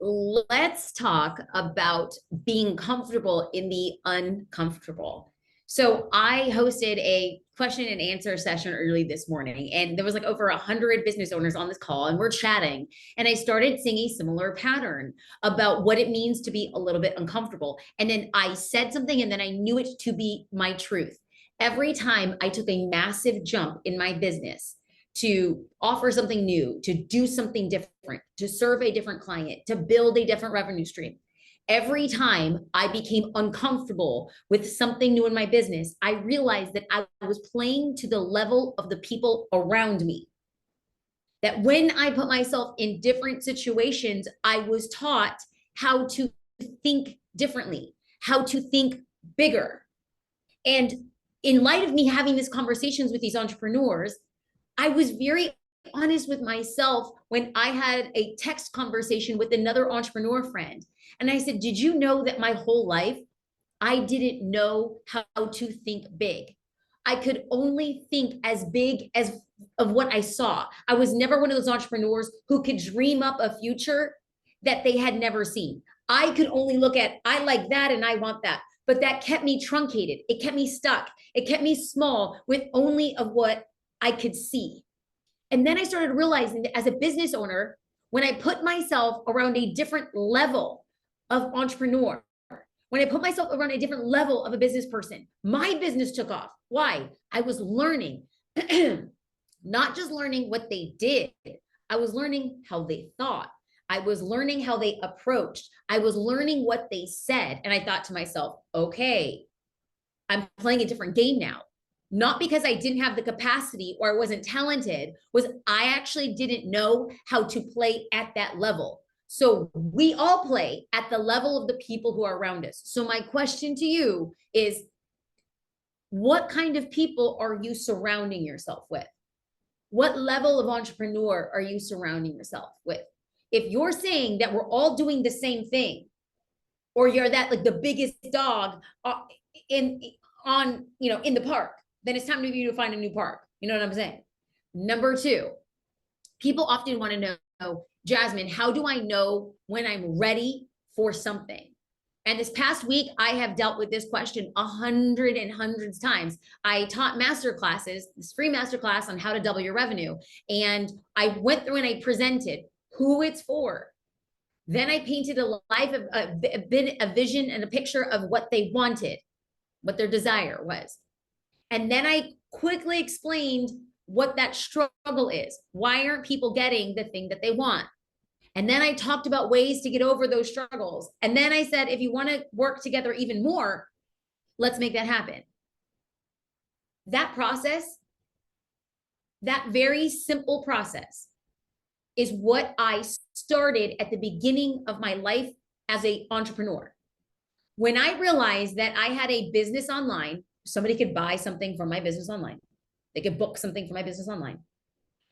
Let's talk about being comfortable in the uncomfortable. So I hosted a question and answer session early this morning, and there was like over 100 business owners on this call, and we're chatting. And I started seeing a similar pattern about what it means to be a little bit uncomfortable. And then I said something, and then I knew it to be my truth. Every time I took a massive jump in my business, to offer something new, to do something different, to serve a different client, to build a different revenue stream. Every time I became uncomfortable with something new in my business, I realized that I was playing to the level of the people around me. That when I put myself in different situations, I was taught how to think differently, how to think bigger. And in light of me having these conversations with these entrepreneurs, I was very honest with myself when I had a text conversation with another entrepreneur friend. And I said, did you know that my whole life, I didn't know how to think big? I could only think as big as of what I saw. I was never one of those entrepreneurs who could dream up a future that they had never seen. I could only look at, I like that and I want that. But that kept me truncated. It kept me stuck. It kept me small with only of what I could see. And then I started realizing that as a business owner, when I put myself around a different level of entrepreneur, when I put myself around a different level of a business person, my business took off. Why? I was learning, not just learning what they did, I was learning how they thought. I was learning how they approached. I was learning what they said. And I thought to myself, okay, I'm playing a different game now. Not because I didn't have the capacity or I wasn't talented, was I actually didn't know how to play at that level. So we all play at the level of the people who are around us. So my question to you is, what kind of people are you surrounding yourself with? What level of entrepreneur are you surrounding yourself with? If you're saying that we're all doing the same thing, or you're that like the biggest dog in in the park, then it's time for you to find a new park. You know what I'm saying? Number two, people often want to know, Jasmine, how do I know when I'm ready for something? And this past week, I have dealt with this question hundreds of times. I taught master classes, this free master class on how to double your revenue. And I went through and I presented who it's for. Then I painted a life of a vision and a picture of what they wanted, what their desire was. And then I quickly explained what that struggle is. Why aren't people getting the thing that they want? And then I talked about ways to get over those struggles. And then I said, if you want to work together even more, let's make that happen. That process, that very simple process, is what I started at the beginning of my life as an entrepreneur. When I realized that I had a business online, somebody could buy something from my business online. They could book something from my business online.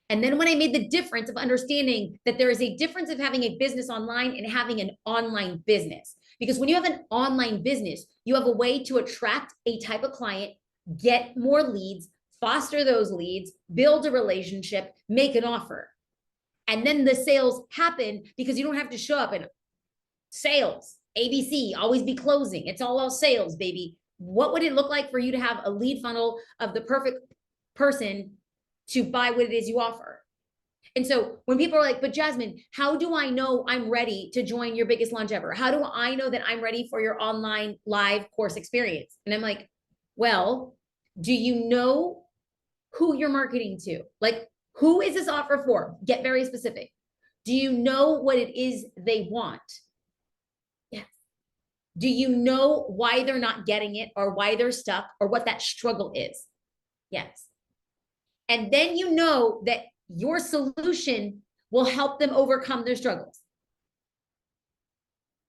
And then when I made the difference of understanding that there is a difference of having a business online and having an online business, because when you have an online business, you have a way to attract a type of client, get more leads, foster those leads, build a relationship, make an offer. And then the sales happen because you don't have to show up in sales, ABC, always be closing. It's all about sales, baby. What would it look like for you to have a lead funnel of the perfect person to buy what it is you offer? And so when people are like, but Jasmine, how do I know I'm ready to join your biggest launch ever? How do I know that I'm ready for your online live course experience? And I'm like, well, do you know who you're marketing to? Like, who is this offer for? Get very specific. Do you know what it is they want? Yes. Do you know why they're not getting it or why they're stuck or what that struggle is? Yes. And then you know that your solution will help them overcome their struggles.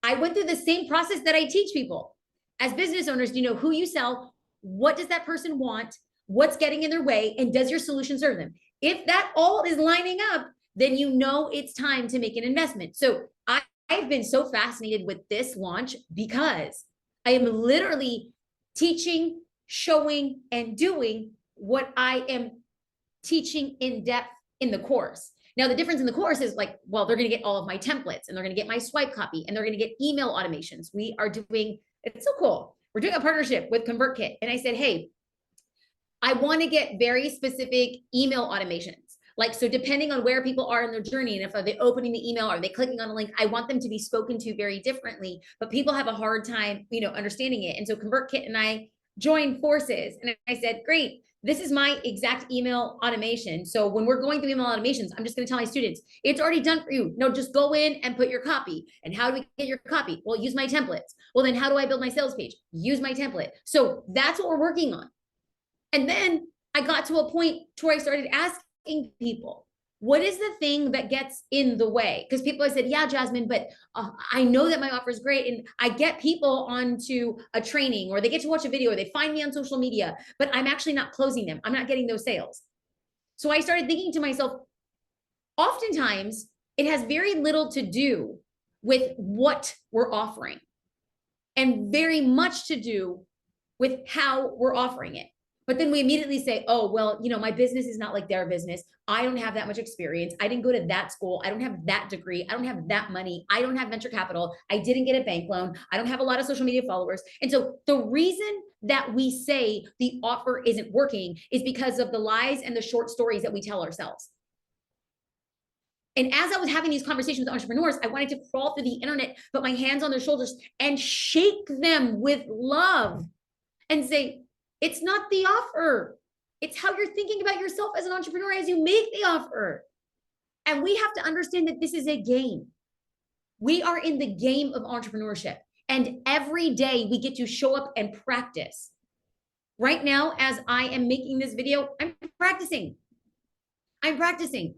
I went through the same process that I teach people. As business owners, you know who you sell, what does that person want, what's getting in their way, and does your solution serve them? If that all is lining up, then you know it's time to make an investment. So I've been so fascinated with this launch because I am literally teaching, showing, and doing what I am teaching in depth in the course. Now, the difference in the course is like, well, they're going to get all of my templates and they're going to get my swipe copy and they're going to get email automations. We are doing, it's so cool. We're doing a partnership with ConvertKit. And I said, hey, I want to get very specific email automations. Like, so depending on where people are in their journey, and if are they opening the email, are they clicking on a link, I want them to be spoken to very differently, but people have a hard time, understanding it. And so ConvertKit and I joined forces and I said, great, this is my exact email automation. So when we're going through email automations, I'm just going to tell my students, it's already done for you. No, just go in and put your copy. And how do we get your copy? Well, use my templates. Well, then how do I build my sales page? Use my template. So that's what we're working on. And then I got to a point where I started asking people, what is the thing that gets in the way? Because people have said, yeah, Jasmine, but I know that my offer is great. And I get people onto a training or they get to watch a video or they find me on social media, but I'm actually not closing them. I'm not getting those sales. So I started thinking to myself, oftentimes it has very little to do with what we're offering and very much to do with how we're offering it. But then we immediately say, oh, well, my business is not like their business. I don't have that much experience. I didn't go to that school. I don't have that degree. I don't have that money. I don't have venture capital. I didn't get a bank loan. I don't have a lot of social media followers. And so the reason that we say the offer isn't working is because of the lies and the short stories that we tell ourselves. And as I was having these conversations with entrepreneurs, I wanted to crawl through the internet, put my hands on their shoulders and shake them with love and say, it's not the offer. It's how you're thinking about yourself as an entrepreneur as you make the offer. And we have to understand that this is a game. We are in the game of entrepreneurship. And every day we get to show up and practice. Right now, as I am making this video, I'm practicing.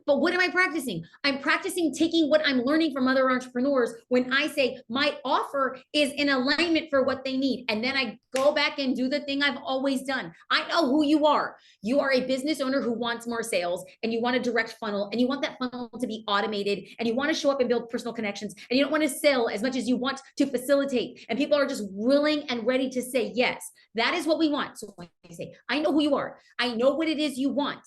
But what am I practicing? I'm practicing taking what I'm learning from other entrepreneurs when I say my offer is in alignment for what they need. And then I go back and do the thing I've always done. I know who you are. You are a business owner who wants more sales and you want a direct funnel and you want that funnel to be automated and you want to show up and build personal connections and you don't want to sell as much as you want to facilitate. And people are just willing and ready to say yes. That is what we want. So I say, I know who you are. I know what it is you want.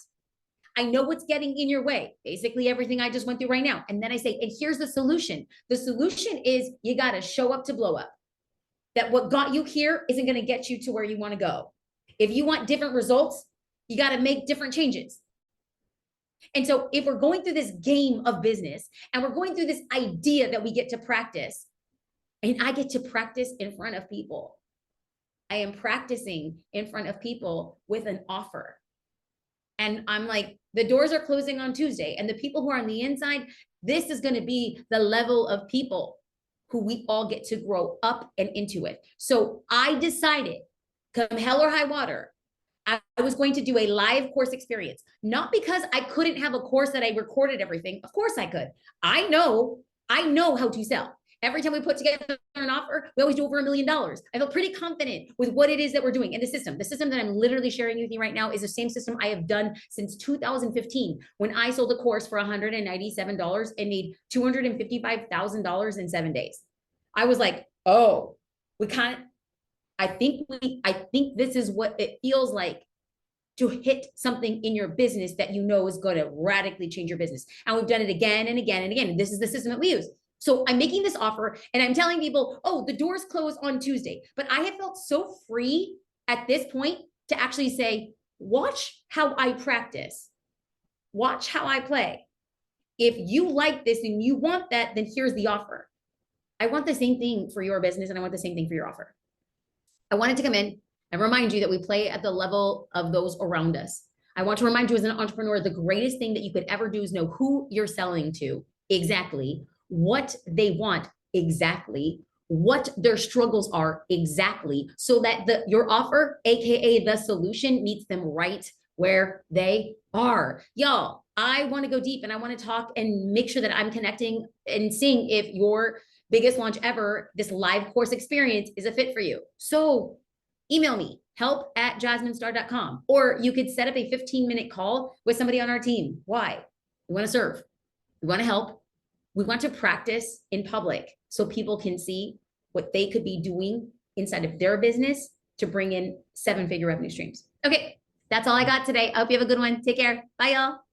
I know what's getting in your way, basically everything I just went through right now. And then I say, and here's the solution. The solution is you got to show up to blow up. That what got you here isn't going to get you to where you want to go. If you want different results, you got to make different changes. And so if we're going through this game of business and we're going through this idea that we get to practice, and I get to practice in front of people. I am practicing in front of people with an offer. And I'm like, the doors are closing on Tuesday. And the people who are on the inside, this is going to be the level of people who we all get to grow up and into it. So I decided, come hell or high water, I was going to do a live course experience. Not because I couldn't have a course that I recorded everything. Of course I could. I know how to sell. Every time we put together an offer, we always do over $1 million. I feel pretty confident with what it is that we're doing. And the system that I'm literally sharing with you right now is the same system I have done since 2015, when I sold a course for $197 and made $255,000 in 7 days. I was like, oh, I think this is what it feels like to hit something in your business that is going to radically change your business. And we've done it again and again and again. This is the system that we use. So I'm making this offer and I'm telling people, oh, the doors close on Tuesday. But I have felt so free at this point to actually say, watch how I practice. Watch how I play. If you like this and you want that, then here's the offer. I want the same thing for your business and I want the same thing for your offer. I wanted to come in and remind you that we play at the level of those around us. I want to remind you as an entrepreneur, the greatest thing that you could ever do is know who you're selling to exactly, what they want exactly, what their struggles are exactly, so that your offer, AKA the solution, meets them right where they are. Y'all, I want to go deep and I want to talk and make sure that I'm connecting and seeing if your biggest launch ever, this live course experience, is a fit for you. So email me, help@jasminestar.com, or you could set up a 15-minute call with somebody on our team. Why? We want to serve. We want to help. We want to practice in public so people can see what they could be doing inside of their business to bring in 7-figure revenue streams. Okay, that's all I got today. I hope you have a good one. Take care. Bye, y'all.